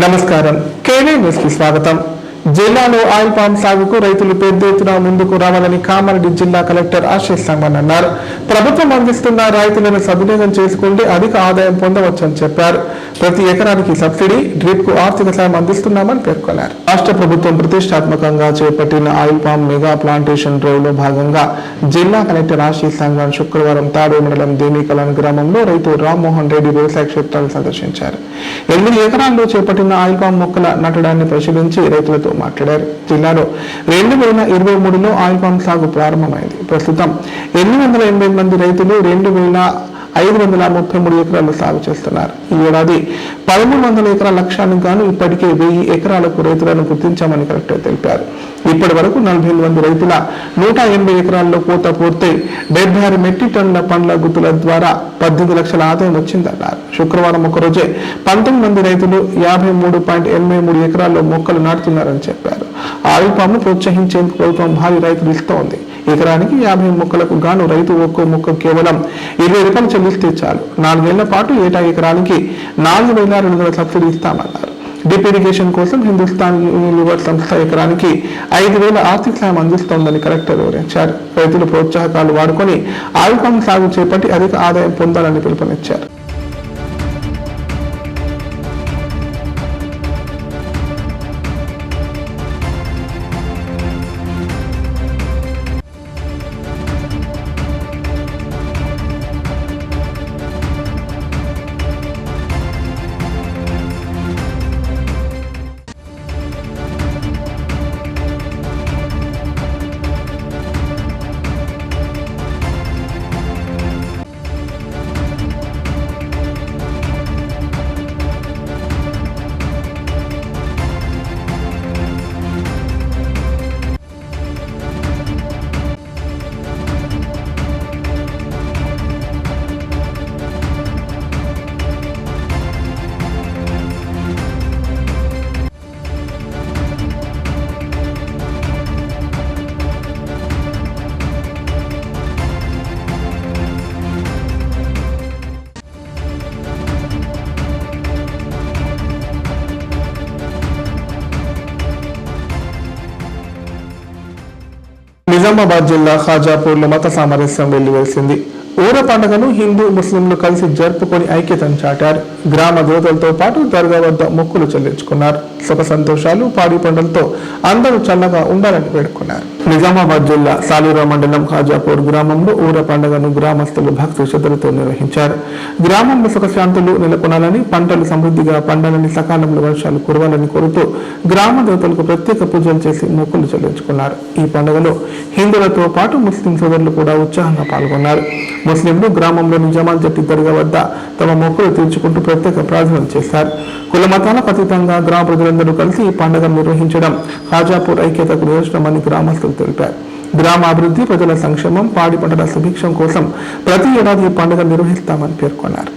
నమస్కారం. KV news కి స్వాగతం. జిల్లాలో ఆయిల్ పామ్ సాగుకు రైతులు పెద్ద ఎత్తున ముందుకు రావాలని కామారెడ్డి జిల్లా కలెక్టర్ ఆశీష్ సంగమన్ అన్నారు. ప్రభుత్వం అందిస్తున్న రైతులను సద్వినియోగం చేసుకుంటే అధిక ఆదాయం పొందవచ్చని చెప్పారు. ప్రతి ఎకరానికి సబ్సిడీ, డ్రిప్ కు ఆర్థిక సాయం అందిస్తున్నామని పేర్కొన్నారు. రాష్ట్ర ప్రభుత్వం ప్రతిష్టాత్మకంగా చేపట్టిన oil palm mega plantation drive లో భాగంగా జిల్లా కలెక్టర్ ఆశీష్ సంగమన్ శుక్రవారం తాడు మండలం దేమికలాన్ గ్రామంలో రైతు రామ్మోహన్ రెడ్డి వ్యవసాయ క్షేత్రాలు సందర్శించారు. 8 ఎకరాల్లో చేపట్టిన ఆయిల్ పామ్ మొక్కల నాటడాన్ని పరిశీలించి రైతులతో మాట్లాడారు. జిల్లాలో 2023లో ఆయిల్ పామ్ సాగు ప్రారంభమైంది. ప్రస్తుతం 880 మంది రైతులు 2533 ఎకరాలు సాగు చేస్తున్నారు. ఈ ఏడాది 1300 ఎకరాల లక్ష్యానికి గాను ఇప్పటికే 1000 ఎకరాలకు రైతులను గుర్తించామని కలెక్టర్ తెలిపారు. ఇప్పటి వరకు 48 మంది రైతుల 180 ఎకరాల్లో కోత పూర్తయి 76 మెట్రిక్ టన్నుల పండ్ల గుత్తుల ద్వారా 18 లక్షల ఆదాయం వచ్చిందన్నారు. శుక్రవారం ఒకరోజే 19 మంది రైతులు 53.83 ఎకరాల్లో మొక్కలు నాటుతున్నారని చెప్పారు. ఆయిల్ పామ్ ప్రోత్సహించేందుకు ప్రభుత్వం భారీ రైతులు ఇస్తోంది. ఎకరానికి 50 మొక్కలకు గాను రైతు ఒక్కో మొక్క కేవలం 20 రూపాయలు చెల్లిస్తే చాలు. 4 ఏళ్ల పాటు ఏటా ఎకరానికి 4,200 సబ్సిడీ ఇస్తామన్నారు. డ్రిప్ ఇరిగేషన్ కోసం హిందుస్థాన్ యూనిలివర్ సంస్థ ఎకరానికి 5,000 ఆర్థిక సాయం అందిస్తోందని కలెక్టర్ వివరించారు. రైతులు ప్రోత్సాహకాలు వాడుకొని ఆయిల్ పామ్ సాగు చేపట్టి అధిక ఆదాయం పొందాలని పిలుపునిచ్చారు. నిజామాబాద్ జిల్లా ఖాజాపూర్లో మత సామరస్యం వెల్లివేసింది. ఊర పండుగను హిందూ ముస్లింలు కలిసి జరుపుకొని ఐక్యతను చాటారు. గ్రామ దేవతలతో పాటు దర్గా వద్ద మొక్కులు చెల్లించుకున్నారు. సుఖ సంతోషాలు, పాడి పంటలతో అందరూ చల్లగా ఉండాలని వేడుకున్నారు. నిజామాబాద్ జిల్లా సాలూరా మండలం ఖాజాపూర్ గ్రామంలో ఊర పండుగను గ్రామస్తులు భక్తి శ్రద్ధలతో నిర్వహించారు. గ్రామంలో సుఖశాంతులు నెలకొనాలని, పంటలు సమృద్ధిగా పండాలని, సకాలంలో వర్షాలు కురవాలని కోరుతూ గ్రామ దేవతలకు ప్రత్యేక పూజలు చేసి మొక్కులు చెల్లించుకున్నారు. ఈ పండుగలో హిందువులతో పాటు ముస్లిం సోదరులు కూడా ఉత్సాహంగా పాల్గొన్నారు. ముస్లింలు గ్రామంలోని జమాల్ జట్టి దర్గా వద్ద తమ మొక్కులు తీర్చుకుంటూ ప్రత్యేక ప్రార్థనలు చేశారు. కుల మతాలకు అతీతంగా గ్రామ ప్రజలందరూ కలిసి ఈ పండుగను నిర్వహించడం ఖాజాపూర్ ఐక్యతకు నిదర్శనమని గ్రామస్తులు తెలిపారు. గ్రామ అభివృద్ధి, ప్రజల సంక్షేమం, పాడి పంటల సుభిక్షం కోసం ప్రతి ఏడాది ఈ పండుగ నిర్వహిస్తామని పేర్కొన్నారు.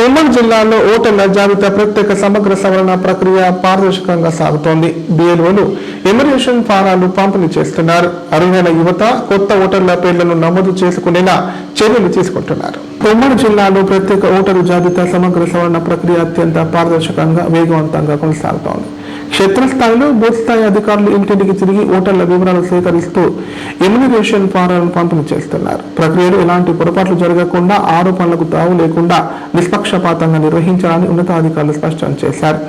ఉమ్మడి జిల్లాలో ఓటర్ల జాబితా ప్రత్యేక సమగ్ర సవరణ ప్రక్రియ పారదర్శకంగా సాగుతోంది. బిఎల్ఓలు ఎమిరేషన్ ఫారాలు పంపిణీ చేస్తున్నారు. అర్హులైన యువత కొత్త ఓటర్ల పేర్లను నమోదు చేసుకునేలా చర్యలు తీసుకుంటున్నారు. ఉమ్మడి జిల్లాలో ప్రత్యేక ఓటరు జాబితా సమగ్ర సవరణ ప్రక్రియ అత్యంత పారదర్శకంగా, వేగవంతంగా కొనసాగుతోంది. క్షేత్రస్థాయిలో బూత్ స్థాయి అధికారులు ఇంటింటికి తిరిగి ఓటర్ల వివరాలు సేకరిస్తూ ఎమ్యునరేషన్ ఫారాలను పంపిణీ చేస్తున్నారు. ప్రక్రియలో ఎలాంటి పొరపాట్లు జరగకుండా, ఆరోపణలకు తావు లేకుండా నిష్పక్షపాతంగా నిర్వహించాలని ఉన్నతాధికారులు స్పష్టం చేశారు.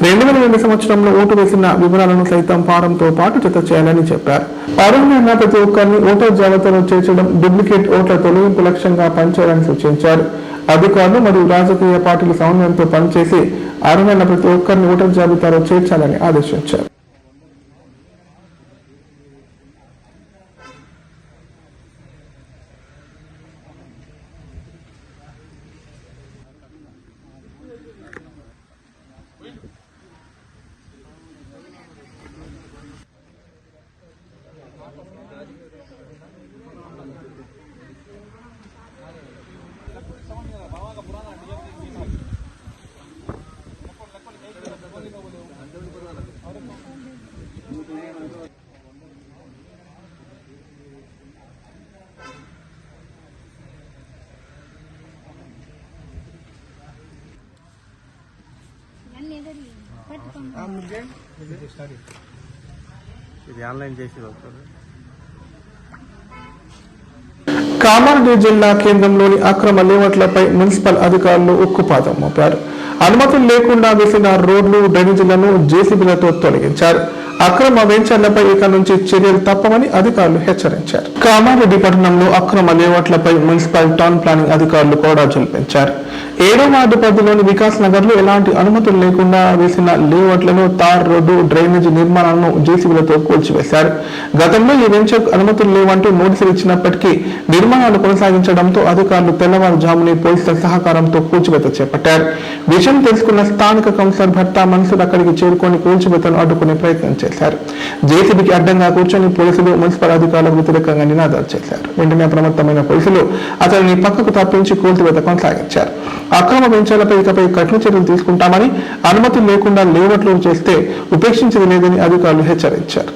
2002 సంవత్సరంలో ఓటు వేసిన వివరాలను సైతం ఫారంతో పాటు జత చేయాలని చెప్పారు. అర్హులైన ప్రతి ఒక్కరిని ఓటర్ జాబితాలో చేర్చడం, డూప్లికేట్ ఓట్ల తొలగింపు లక్ష్యంగా పనిచేయాలని సూచించారు. అధికారులు మరియు రాజకీయ పార్టీల సమన్వయంతో పనిచేసి అర్హులైన ప్రతి ఒక్కరిని ఓటర్ జాబితాలో చేర్చాలని ఆదేశించారు. ఇది ఆన్లైన్ చేసి కామారెడ్డి జిల్లా కేంద్రంలోని అక్రమ లేఅవుట్లపై మున్సిపల్ అధికారులు ఉక్కుపాదం మోపారు. అనుమతులు లేకుండా వేసిన రోడ్లు, డ్రైనేజీలను జేసీబీలతో తొలగించారు. అక్రమ వెంచర్లపై ఇక నుంచి చర్యలు తప్పవని అధికారులు హెచ్చరించారు. కామారెడ్డి పట్టణంలో అక్రమ లేఅవుట్లపై మున్సిపల్ టౌన్ ప్లానింగ్ అధికారులు కూడా జల్పించారు. 7వ వార్డు పరిధిలోని వికాస్ నగర్ లో ఎలాంటి అనుమతులు లేకుండా వేసిన లేఅవుట్లను, తార్ రోడ్డు, డ్రైనేజీ నిర్మాణాలను జేసీబీలతో కూల్చివేశారు. గతంలో ఈ వెంచర్ అనుమతులు లేవంటూ నోటీసులు ఇచ్చినప్పటికీ నిర్మాణాలు కొనసాగించడంతో అధికారులు తెల్లవారుజామునే పోలీసుల సహకారంతో కూల్చివేత చేపట్టారు. విషయం తెలుసుకున్న స్థానిక కౌన్సిలర్ భర్త మన్సూర్ అక్కడికి చేరుకొని కూల్చివేతను అడ్డుకునే ప్రయత్నం చేశారు. జేసీబీకి అడ్డంగా కూర్చొని పోలీసులు మున్సిపల్ అధికారులకు వ్యతిరేకంగా నినాదాలు చేశారు. వెంటనే అప్రమత్తమైన పోలీసులు అతనిని పక్కకు తప్పించి కూల్చివేత కొనసాగించారు. అక్రమ వెంచర్లపై ఇకపై కఠిన చర్యలు తీసుకుంటామని, అనుమతి లేకుండా లేఅవుట్లు చేస్తే ఉపేక్షించేది లేదని అధికారులు హెచ్చరించారు.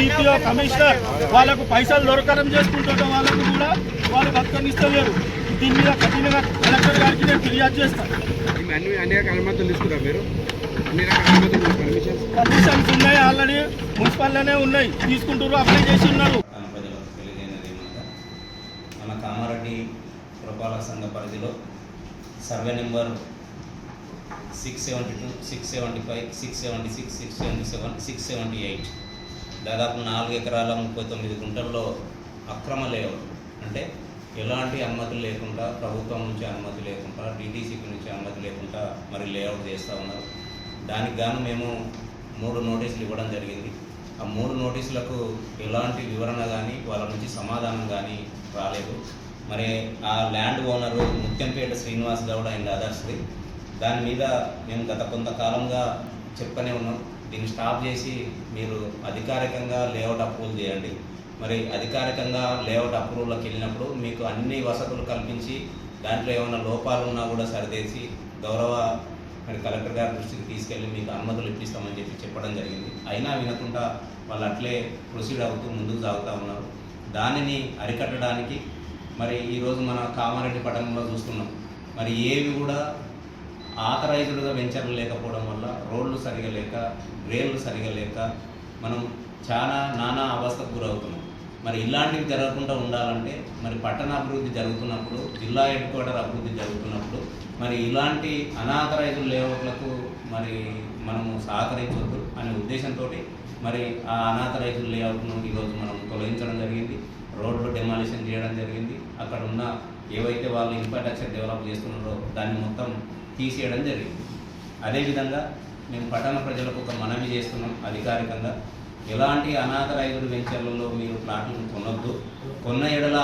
DPO కమిషనర్ వాళ్ళకు పైసలు దొరకడం చేసుకుంటుంటే వాళ్ళకు కూడా వాళ్ళు బతకనిస్తలేరు. దీని మీద కఠినంగా కలెక్టర్ గారికి నేను ఫిర్యాదు చేస్తాను. పర్మిషన్స్ ఉన్నాయి, ఆల్రెడీ మున్సిపల్లోనే ఉన్నాయి, తీసుకుంటారు, అప్లై చేసి ఉన్నారు. మన కామారెడ్డి పురపాలక సంఘ పరిధిలో సర్వే నెంబర్ 672, 675, 676, 677, 678 దాదాపు 4 ఎకరాల 39 గుంటల్లో అక్రమ లేఅవుట్ అంటే ఎలాంటి అనుమతులు లేకుండా, ప్రభుత్వం నుంచి అనుమతి లేకుండా, DTCP నుంచి అనుమతి లేకుండా మరి లేఅవుట్ చేస్తూ ఉన్నారు. దానికి గాను మేము 3 నోటీసులు ఇవ్వడం జరిగింది. ఆ 3 నోటీసులకు ఎలాంటి వివరణ కానీ వాళ్ళ నుంచి సమాధానం కానీ రాలేదు. మరి ఆ land owner Muthyampet Srinivas Goud and అదర్స్ది. దాని మీద మేము గత కొంతకాలంగా చెప్తూనే ఉన్నాం, దీన్ని స్టాప్ చేసి మీరు అధికారికంగా లేఅవుట్ అప్రూవల్ చేయండి. మరి అధికారికంగా లేఅవుట్ అప్రూవల్కి వెళ్ళినప్పుడు మీకు అన్ని వసతులు కల్పించి దాంట్లో ఏమైనా లోపాలు ఉన్నా కూడా సరిదేసి గౌరవ మరి కలెక్టర్ గారి దృష్టికి తీసుకెళ్ళి మీకు అనుమతులు ఇప్పిస్తామని చెప్పడం జరిగింది. అయినా వినకుండా వాళ్ళు అట్లే ప్రొసీడ్ అవుతూ ముందుకు సాగుతూ ఉన్నారు. దానిని అరికట్టడానికి మరి ఈరోజు మన కామారెడ్డి పట్టణంలో చూస్తున్నాం, మరి ఏవి కూడా ఆథరైజ్డ్గా వెంచర్లు లేకపోవడం వల్ల రోడ్లు సరిగా లేక, డ్రైన్లు సరిగా లేక మనం చాలా నానా అవస్థకు గురవుతున్నాం. మరి ఇలాంటివి జరగకుండా ఉండాలంటే మరి పట్టణ అభివృద్ధి జరుగుతున్నప్పుడు, జిల్లా హెడ్ క్వార్టర్ అభివృద్ధి జరుగుతున్నప్పుడు మరి ఇలాంటి అనాథరైజ్డ్ లేఅవుట్లకు మరి మనము సహకరించవద్దు అనే ఉద్దేశంతో మరి ఆ అనాథరైజ్డ్ లేఅవుట్ను ఈరోజు మనం తొలగించడం జరిగింది. రోడ్లు డెమాలిషన్ చేయడం జరిగింది. అక్కడ ఉన్న ఏవైతే వాళ్ళు ఇన్ఫ్రాస్ట్రక్చర్ డెవలప్ చేస్తున్నారో దాన్ని మొత్తం తీసేయడం జరిగింది. అదేవిధంగా మేము పట్టణ ప్రజలకు ఒక మనవి చేస్తున్నాం, అధికారికంగా ఎలాంటి అనాథరైజ్డ్ వెంచర్లలో మీరు ప్లాట్లను కొనొద్దు. కొన్న ఎడల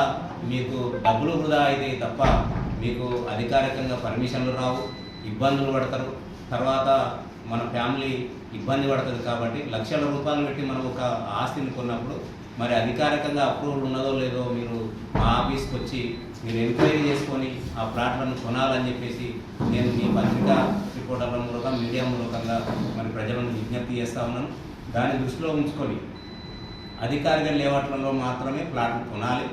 మీకు డబ్బులు వృధా అయితే తప్ప మీకు అధికారికంగా పర్మిషన్లు రావు, ఇబ్బందులు పడతారు. తర్వాత మన ఫ్యామిలీ ఇబ్బంది పడుతుంది. కాబట్టి లక్షల రూపాయలు పెట్టి మనం ఒక ఆస్తిని కొన్నప్పుడు మరి అధికారికంగా అప్రూవల్ ఉన్నదో లేదో మీరు మా ఆఫీస్కి వచ్చి మీరు ఎంక్వైరీ చేసుకొని ఆ ప్లాట్లను కొనాలని చెప్పేసి నేను మీ పత్రికా రిపోర్టర్ల మూలంగా, మీడియా మూలకంగా మరి ప్రజలను విజ్ఞప్తి చేస్తూ ఉన్నాను. దాన్ని దృష్టిలో ఉంచుకొని అధికారిక లేఅవుట్లలో మాత్రమే ప్లాట్లు కొనాలి.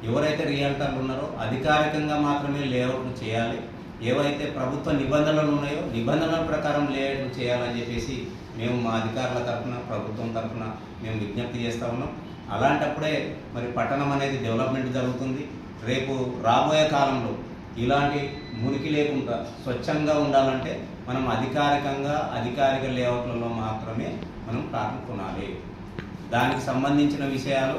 ఎవరైతే రియల్టర్లు ఉన్నారో అధికారికంగా మాత్రమే లేఅవుట్లు చేయాలి. ఏవైతే ప్రభుత్వ నిబంధనలు ఉన్నాయో నిబంధనల ప్రకారం లేఅవుట్లు చేయాలని చెప్పేసి మేము మా అధికారుల తరఫున, ప్రభుత్వం తరఫున మేము విజ్ఞప్తి చేస్తూ ఉన్నాం. అలాంటప్పుడే మరి పట్టణం అనేది డెవలప్మెంట్ జరుగుతుంది. రేపు రాబోయే కాలంలో ఇలాంటి మురికి లేకుండా స్వచ్ఛంగా ఉండాలంటే మనం అధికారిక లేఅవుట్లలో మాత్రమే మనం ప్లాట్లు కొనాలి. దానికి సంబంధించిన విషయాలు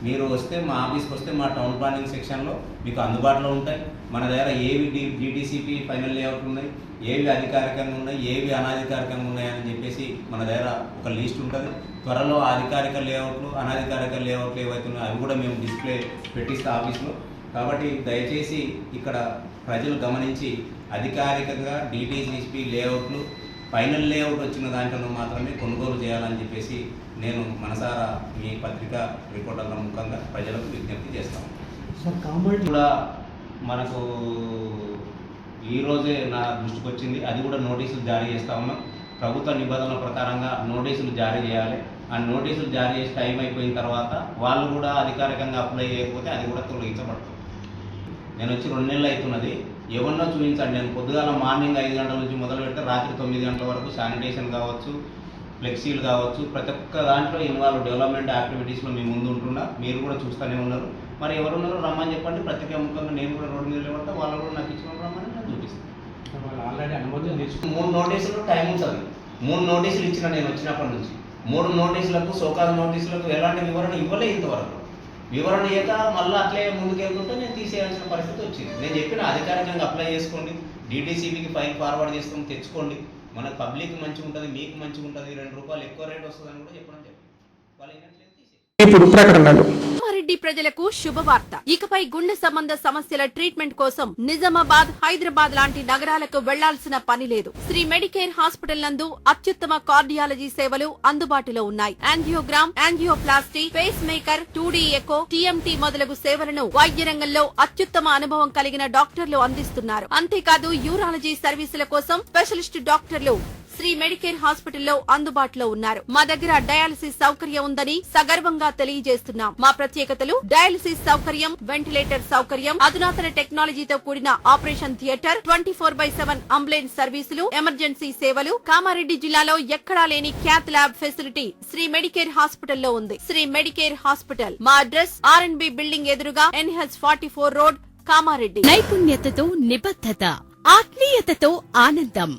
మీరు వస్తే మా ఆఫీస్కి వస్తే మా టౌన్ ప్లానింగ్ సెక్షన్లో మీకు అందుబాటులో ఉంటాయి. మన దగ్గర ఏవి DTCP ఫైనల్ లేఅవుట్లు ఉన్నాయి, ఏవి అధికారికంగా ఉన్నాయి, ఏవి అనధికారికంగా ఉన్నాయని చెప్పేసి మన దగ్గర ఒక లిస్ట్ ఉంటుంది. త్వరలో అధికారిక లేఅవుట్లు, అనధికారిక లేఅవుట్లు ఏవైతే ఉన్నాయో అవి కూడా మేము డిస్ప్లే పెట్టిస్తాం ఆఫీస్లో. కాబట్టి దయచేసి ఇక్కడ ప్రజలు గమనించి అధికారికంగా DTCP లేఅవుట్లు, ఫైనల్ లేఅవుట్ వచ్చిన దాంట్లో మాత్రమే కొనుగోలు చేయాలని చెప్పేసి నేను మనసారా మీ పత్రికా రిపోర్టర్ల ముఖంగా ప్రజలకు విజ్ఞప్తి చేస్తాను. కూడా మనకు ఈరోజే నా దృష్టికి వచ్చింది, అది కూడా నోటీసులు జారీ చేస్తూ ఉన్నాం. ప్రభుత్వ నిబంధనల ప్రకారంగా నోటీసులు జారీ చేయాలి. ఆ నోటీసులు జారీ చేసి టైం అయిపోయిన తర్వాత వాళ్ళు కూడా అధికారికంగా అప్లై చేయకపోతే అది కూడా తొలగించబడుతుంది. నేను వచ్చి 2 నెలలు అవుతున్నది. ఎవరినో చూపించండి. నేను పొద్దుగాల మార్నింగ్ 5 గంటల నుంచి మొదలు పెడితే రాత్రి 9 గంటల వరకు శానిటేషన్ కావచ్చు, ఫ్లెక్సీలు కావచ్చు, ప్రతి ఒక్క దాంట్లో ఇన్వాల్వ్ డెవలప్మెంట్ యాక్టివిటీస్లో మీ ముందు ఉంటున్నా. మీరు కూడా చూస్తూనే ఉన్నారు. మరి ఎవరున్నారో రమ్మని చెప్పండి. పత్రికా ముఖంగా నేను కూడా రోడ్డు మీద లేకపోతే వాళ్ళు కూడా నాకు ఇచ్చిన రమ్మని నేను చూపిస్తాను. ఆల్రెడీ అనుమతి తీసుకుని 3 నోటీసులు టైం ఉంటుంది. 3 నోటీసులు ఇచ్చిన నేను వచ్చినప్పటి నుంచి 3 నోటీసులకు, సోకాల్ నోటీసులకు ఎలాంటి వివరణ ఇవ్వలే ఇంతవరకు. వివరణ ఇవ్వక మళ్ళీ అట్లే ముందుకెళ్తుంటే నేను తీసేయాల్సిన పరిస్థితి వచ్చింది. నేను చెప్పిన అధికారికంగా అప్లై చేసుకోండి, DTCPకి ఫైల్ ఫార్వర్డ్ చేసుకొని తెచ్చుకోండి. మన పబ్లిక్ మంచిగా ఉంటుంది, మీకు మంచిగా ఉంటుంది, 2 రూపాయలు ఎక్కువ రేట్ వస్తుందని కూడా చెప్పడం వాళ్ళు ఏంటంటే తీసే. ఇప్పుడు ప్రకటనలు. కామారెడ్డి ప్రజలకు శుభవార్త. ఇకపై గుండె సంబంధ సమస్యల ట్రీట్మెంట్ కోసం నిజామాబాద్, హైదరాబాద్ లాంటి నగరాలకు వెళ్లాల్సిన పని లేదు. శ్రీ మెడికేర్ హాస్పిటల్ నందు అత్యుత్తమ కార్డియాలజీ సేవలు అందుబాటులో ఉన్నాయి. Angiogram, angioplasty, pacemaker, 2D echo, TMT మొదలగు సేవలను వైద్య రంగంలో అత్యుత్తమ అనుభవం కలిగిన డాక్టర్లు అందిస్తున్నారు. అంతేకాదు యూరాలజీ సర్వీసుల కోసం స్పెషలిస్ట్ డాక్టర్లు శ్రీ మెడికేర్ హాస్పిటల్లో అందుబాటులో ఉన్నారు. మా దగ్గర డయాలసిస్ సౌకర్యం ఉందని సగర్వంగా తెలియజేస్తున్నాం. మా ప్రత్యేకతలు: డయాలసిస్ సౌకర్యం, వెంటిలేటర్ సౌకర్యం, అధునాతన టెక్నాలజీతో కూడిన ఆపరేషన్ థియేటర్, 24/7 అంబులెన్స్ సర్వీసులు, ఎమర్జెన్సీ సేవలు. కామారెడ్డి జిల్లాలో ఎక్కడా లేని cath lab facility Shri Medicare హాస్పిటల్లో ఉంది. శ్రీ మెడికేర్ హాస్పిటల్ మా అడ్రస్ RNB బిల్డింగ్ ఎదురుగా NH44 రోడ్, కామారెడ్డి. నైపుణ్యతతో నిబద్ధత, ఆత్మీయతతో ఆనందం,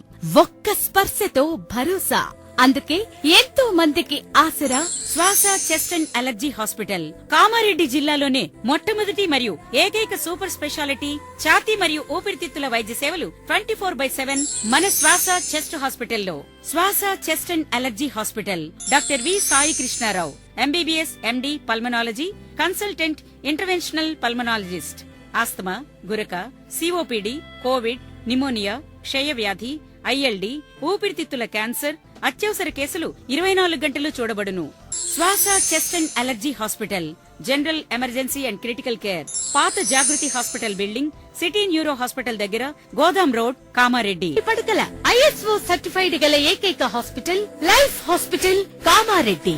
ఒక్క స్పర్శతో భరోసా. అందుకే ఎంతో మందికి ఆసరా శ్వాస chest and allergy hospital. Kamareddy జిల్లాలోనే మొట్టమొదటి మరియు ఏకైక సూపర్ స్పెషాలిటీ ఛాతీ మరియు ఊపిరితిత్తుల వైద్య సేవలు 24/7 మన శ్వాస చెస్ట్ హాస్పిటల్లో. Swasa chest and allergy hospital. Doctor V Sai Krishnarao, MBBS MD pulmonology, consultant interventional pulmonologist. Asthma, గురక, సిఓపిడి, కోవిడ్, నిమోనియా, క్షయవ్యాధి, ఐఎల్డి, ఊపిరితిత్తుల క్యాన్సర్, అత్యవసర కేసులు 24 గంటలు చూడబడును. Swasa chest and allergy hospital. General emergency and critical care. పాత Jagruthi hospital building, city neuro hospital దగ్గర, Godam road, Kamareddy. పడకల ఐఎస్ఓ సర్టిఫైడ్ గల ఏకైక hospital life hospital Kamareddy.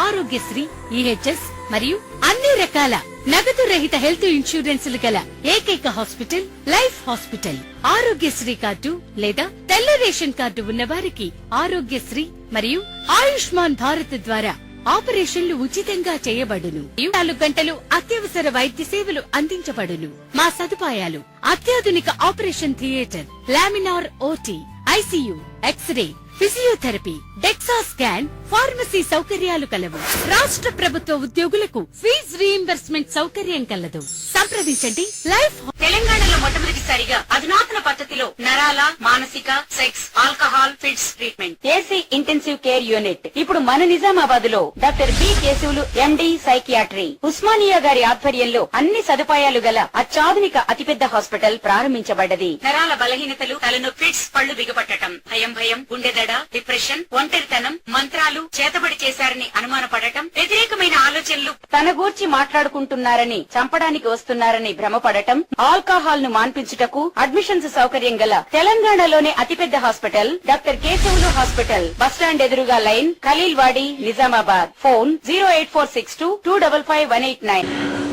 Aarogyasri, EHS మరియు అన్ని రకాల నగదు రహిత హెల్త్ ఇన్సూరెన్సులు గల ఏకైక hospital life hospital. Aarogyasri card లేదా తెల్ల రేషన్ కార్డు ఉన్న వారికి ఆరోగ్యశ్రీ మరియు ఆయుష్మాన్ భారత్ ద్వారా ఆపరేషన్లు ఉచితంగా చేయబడును. 24 గంటలు అత్యవసర వైద్య సేవలు అందించబడును. మా సదుపాయాలు: అత్యాధునిక operation theatre, laminar OT, ICU, X-ray, physiotherapy, DEXA scan, pharmacy సౌకర్యాలు కలవు. రాష్ట్ర ప్రభుత్వ ఉద్యోగులకు ఫీజు రీయింబర్స్మెంట్ సౌకర్యం కలదు. సంప్రదించండి లైఫ్. తెలంగాణలో మొట్టమొదటిసారిగా అధునాతన పద్ధతిలో నరాల, మానసిక, sex, alcohol, fits treatment, AC intensive care unit ఇప్పుడు మన నిజామాబాద్ లో doctor B Keshavulu MD psychiatry, Osmania గారి ఆధ్వర్యంలో అన్ని సదుపాయాలు గల అత్యాధునిక అతిపెద్ద హాస్పిటల్ ప్రారంభించబడ్డది. నరాల బలహీనతలు, తలనొప్పి, ఫిట్స్, పళ్లు బిగపట్టడం, భయం, గుండెదడ, డిప్రెషన్, ఒంటరితనం, మంత్రాలు చేతబడి చేశారని అనుమానపడటం, వ్యతిరేకమైన ఆలోచనలు, తన గూర్చి మాట్లాడుకుంటున్నారని, చంపడానికి వస్తున్నారని భ్రమపడటం, ఆల్కహాల్ ను మాన్పించుటకు అడ్మిషన్స్ సౌకర్యం గల తెలంగాణలోనే అతిపెద్ద hospital doctor Keshavulu hospital. Bus stand ఎదురుగా లైన్, ఖలీల్వాడి, నిజామాబాద్. ఫోన్ 08462255189.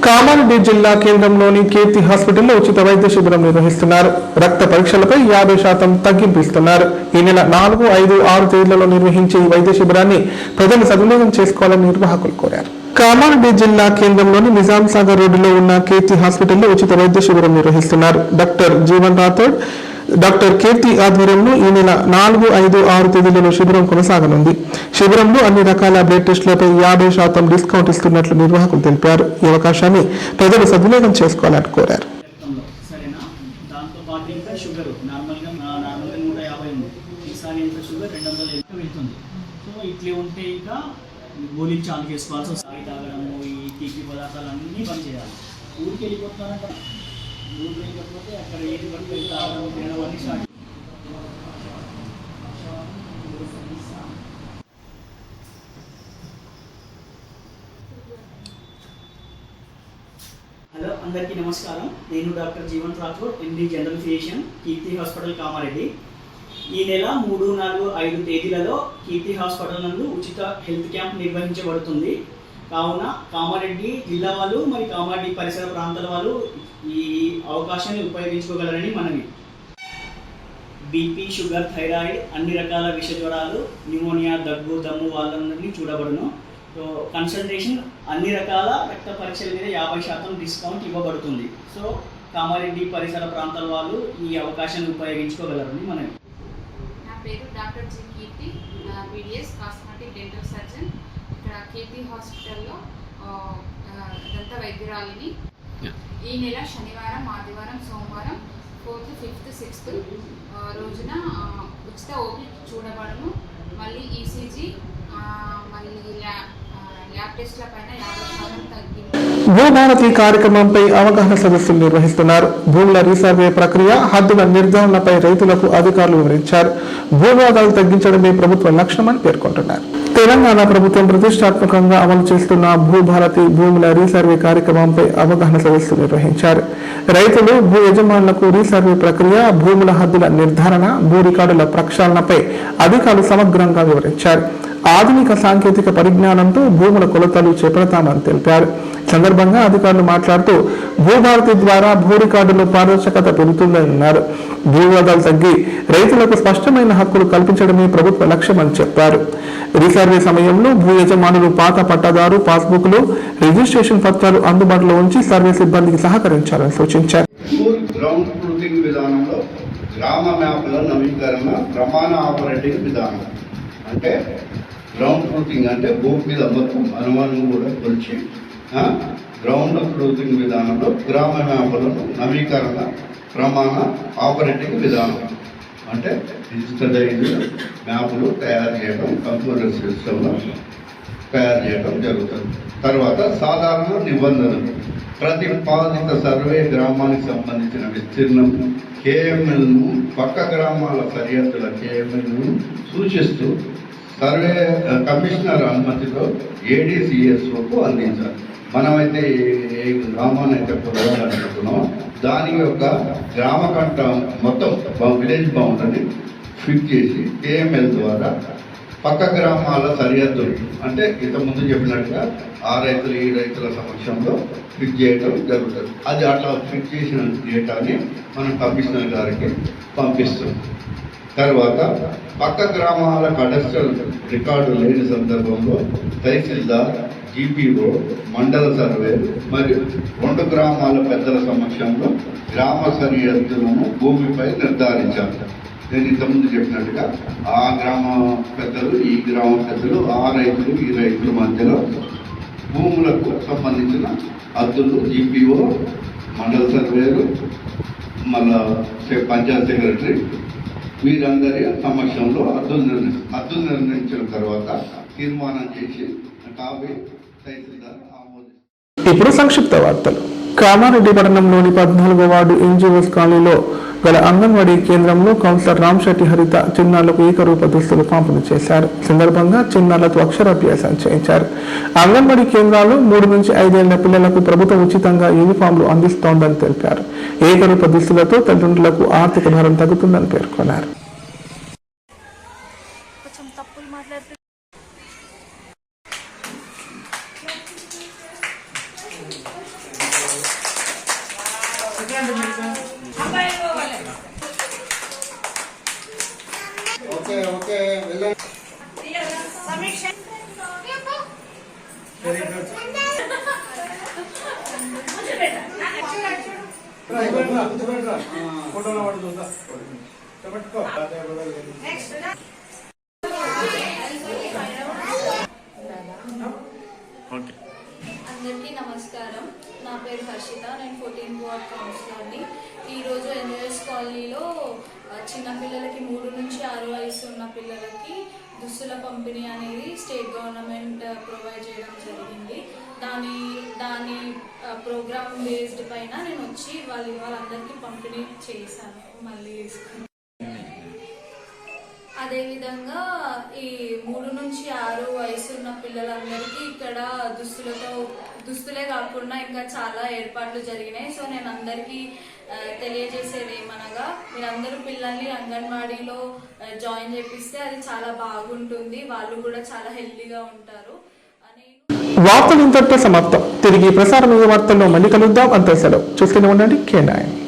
కామారెడ్డి జిల్లా కేంద్రంలోని కీర్తి హాస్పిటల్లో ఉచిత వైద్య శిబిరం నిర్వహిస్తున్నారు. రక్త పరీక్షలపై 50% తగ్గింపు ఇస్తున్నారు. ఈ నెల 4, 5, 6 తేదీలలో నిర్వహించే ఈ వైద్య శిబిరాన్ని ప్రజలు సద్వినియోగం చేసుకోవాలని నిర్వాహకులు కోరారు. కామారెడ్డి జిల్లా కేంద్రంలోని నిజాం సాగర్ రోడ్డులో ఉన్న కీర్తి హాస్పిటల్లో ఉచిత వైద్య శిబిరం నిర్వహిస్తున్నారు. డాక్టర్ జీవన్ రాథోడ్, డాక్టర్ కీర్తి ఆధ్వర్యంలో ఈ నెల 4, 5, 6 తేదీలలో శిబిరం కొనసాగనుంది. శిబిరంలో అన్ని రకాల బ్లడ్ టెస్టులపై 50% డిస్కౌంట్ ఇస్తున్నట్లు నిర్వాహకులు తెలిపారు. ఈ అవకాశాన్ని ప్రజలు సద్వినియోగం చేసుకోవాలని కోరారు. సరేనా? దాంతో పాటు ఇంకా షుగర్ నార్మల్గా 150 ఉంది, ఈసారి ఎంత షుగర్ 200 వెళ్తుంది. సో ఇట్లే ఉంటే ఇక గోళీలు చాలు చేసుకోవాల్సి వస్తుంది. తాగడము, ఈ తీపి పదార్థాలు అన్నీ బంద్ చేయాలి. ఊరికి వెళ్ళిపోతున్నారంట, ఊరు వెళ్ళకపోతే అక్కడ ఏది పడితే తాగడం, తినడం అన్నీ స్టార్ట్. హలో, అందరికీ నమస్కారం. నేను doctor Jeevan Rathod, MD general physician, Keerthi hospital Kamareddy. ఈ నెల 3, 4, 5 తేదీలలో కీర్తి హాస్పిటల్ నందు ఉచిత హెల్త్ క్యాంప్ నిర్వహించబడుతుంది. కావున కామారెడ్డి జిల్లా వాళ్ళు మరి కామారెడ్డి పరిసర ప్రాంతాల వాళ్ళు ఈ అవకాశాన్ని ఉపయోగించుకోగలరని మనవి. బీపీ, షుగర్, థైరాయిడ్, అన్ని రకాల విష జ్వరాలు, న్యూమోనియా, దగ్గు, దమ్ము వాళ్ళందరినీ చూడబడును. సో కన్సల్టేషన్, అన్ని రకాల రక్త పరీక్షల మీద 50% డిస్కౌంట్ ఇవ్వబడుతుంది. సో కామారెడ్డి పరిసర ప్రాంతాల వాళ్ళు ఈ అవకాశాన్ని ఉపయోగించుకోగలరని మనవి. నా పేరు డాక్టర్ జి కీర్తి, బీడిఎస్ కాస్మెటిక్ డెంటల్ సర్జన్. ఇక్కడ కీర్తి హాస్పిటల్లో దంత వైద్యురాలిని. ఈ నెల శనివారం, ఆదివారం, సోమవారం 4th, 5th, 6th రోజున ఉచిత ఓపీ చూడబడును. మళ్ళీ ఈసీజీ, మళ్ళీ ల్యాబ్ టెస్ట్ల పైన 50% తగ్గింది. భూభారతి కార్యక్రమంపై అవగాహన సదస్సులు నిర్వహిస్తున్నారు. భూముల రీసర్వే ప్రక్రియ, హద్దుల నిర్ధారణపై రైతులకు అధికారులు వివరించారు. భూవివాదాలు తగ్గించడమే ప్రభుత్వ లక్ష్యమని పేర్కొంటున్నారు. తెలంగాణ ప్రభుత్వం ప్రతిష్టాత్మకంగా అమలు చేస్తున్న భూభారతి భూముల రీసర్వే కార్యక్రమంపై అవగాహన సదస్సు నిర్వహించారు. రైతులు, భూ యజమానులకు రీసర్వే ప్రక్రియ, భూముల హద్దుల నిర్ధారణ, భూ రికార్డుల ప్రక్షాళనపై అధికారులు సమగ్రంగా వివరించారు. ఆధునిక సాంకేతిక పరిజ్ఞానంతో భూముల కొలతలు చేపడతామని తెలిపారు. సందర్భంగా అధికారులు మాట్లాడుతూ భూభారతి ద్వారా భూ రికార్డులో పారదర్శకత పెరుగుతుందని అన్నారు. భూవివాదాలు తగ్గి రైతులకు స్పష్టమైన హక్కులు కల్పించడమే ప్రభుత్వ లక్ష్యమని చెప్పారు. రీసర్వే సమయంలో భూ యజమానులు పాత పట్టాదారు పాస్బుక్లు, రిజిస్ట్రేషన్ పత్రాలు అందుబాటులో ఉంచి సర్వే సిబ్బందికి సహకరించాలని సూచించారు. గ్రౌండ్ ట్రూతింగ్ విధానంలో గ్రామ మ్యాప్ల నవీకరణ, ప్రమాణ ఆపరేటింగ్ విధానం అంటే గ్రౌండ్ ట్రూతింగ్ అంటే భూమి మీద మొత్తం అనుమానం కూడా కొలిచి గ్రౌండ్ ట్రూతింగ్ విధానంలో గ్రామ మ్యాపులను నవీకరణ ప్రమాణ ఆపరేటింగ్ విధానం అంటే డిజిటలైజ్ మ్యాపులు తయారు చేయడం కంప్యూటర్ సిస్టంలో తయారు చేయడం జరుగుతుంది. తర్వాత సాధారణ నిబంధనలు ప్రతిపాదిత సర్వే గ్రామానికి సంబంధించిన విస్తీర్ణం కేఎంఎల్ను పక్క గ్రామాల సరిహద్దుల కేఎంఎల్ను సూచిస్తూ సర్వే కమిషనర్ అనుమతితో ఏడీసీఎస్ఓకు అందించాలి. మనమైతే ఏ గ్రామాన్ని అయితే పొందాలనుకుంటున్నామో దాని యొక్క గ్రామ కంట మొత్తం విలేజ్ బౌండరీని ఫిక్స్ చేసి కేఎంఎల్ ద్వారా పక్క గ్రామాల సరిహద్దులు అంటే ఇంతకుముందు చెప్పినట్టుగా ఆ రైతులు ఈ రైతుల సమక్షంలో ఫిక్స్ చేయడం జరుగుతుంది. అది అట్లా ఫిక్స్ చేసిన డేటాని మనం కమిషనర్ గారికి పంపిస్తాం. తర్వాత పక్క గ్రామాల కడస్ట్రల్ రికార్డు లేని సందర్భంలో తహసీల్దార్, జీపీఓ, మండల సర్వే మరియు 2 గ్రామాల పెద్దల సమక్షంలో గ్రామ సరిహద్దులను భూమిపై నిర్ధారించాలి. నేను ఇంతకుముందు చెప్పినట్టుగా ఆ గ్రామ పెద్దలు, ఈ గ్రామ పెద్దలు, ఆ రైతులు, ఈ రైతుల మధ్యలో భూములకు సంబంధించిన హద్దులు జీపీఓ, మండల సర్వేలు, మళ్ళా పంచాయత్ సెక్రటరీ వీరందరి సమక్షంలో హద్దులు నిర్ణయించిన తర్వాత తీర్మానం చేసి కాపీ తహసీల్దార్ ఆమోదిస్తారు. ఇప్పుడు సంక్షిప్త వార్తలు. కామారెడ్డి పట్టణంలోని 14వ వార్డు ఎన్జిఓస్ కాలనీలో గల అంగన్వాడీ కేంద్రంలో కౌన్సిలర్ రామ్శెట్టి హరిత చిన్నారులకు ఏకరూప దుస్తులు పంపిణీ చేశారు. సందర్భంగా చిన్నారులతో అక్షరాభ్యాసం చేయించారు. అంగన్వాడీ కేంద్రాల్లో 3 నుంచి 5 ఏళ్ల పిల్లలకు ప్రభుత్వం ఉచితంగా యూనిఫామ్లు అందిస్తోందని తెలిపారు. ఏకరూప దుస్తులతో తల్లిదండ్రులకు ఆర్థిక భారం తగ్గుతుందని పేర్కొన్నారు. అందరికీ నమస్కారం. నా పేరు హర్షిత. నేను 14th వార్డ్ కౌన్సిలర్ని. ఈరోజు ఎన్జిఓస్ కాలనీలో చిన్నపిల్లలకి 3 నుంచి 6 వయసు ఉన్న పిల్లలకి దుస్తుల పంపిణీ అనేది స్టేట్ గవర్నమెంట్ ప్రొవైడ్ చేయడం జరిగింది. దాని ప్రోగ్రామ్ బేస్డ్ పైన నేను వచ్చి వాళ్ళందరికీ పంపిణీ చేశాను. మళ్ళీ అదేవిధంగా ఈ 3 నుంచి 6 వయసు ఉన్న పిల్లలందరికీ ఇక్కడ దుస్తులే కాకుండా ఇంకా చాలా ఏర్పాట్లు జరిగినాయి. సో నేను అందరికీ తెలియజేసేది ఏమనగా మీరందరూ పిల్లల్ని అంగన్వాడీలో జాయిన్ చేపిస్తే అది చాలా బాగుంటుంది. వాళ్ళు కూడా చాలా హెల్తీగా ఉంటారు. వార్తలు ఇంతటితో సమాప్తం. తిరిగి ప్రసారం వార్తల్లో మళ్ళీ కలుద్దాం. అంతే సెలవు. చూస్తూనే ఉండండి K9.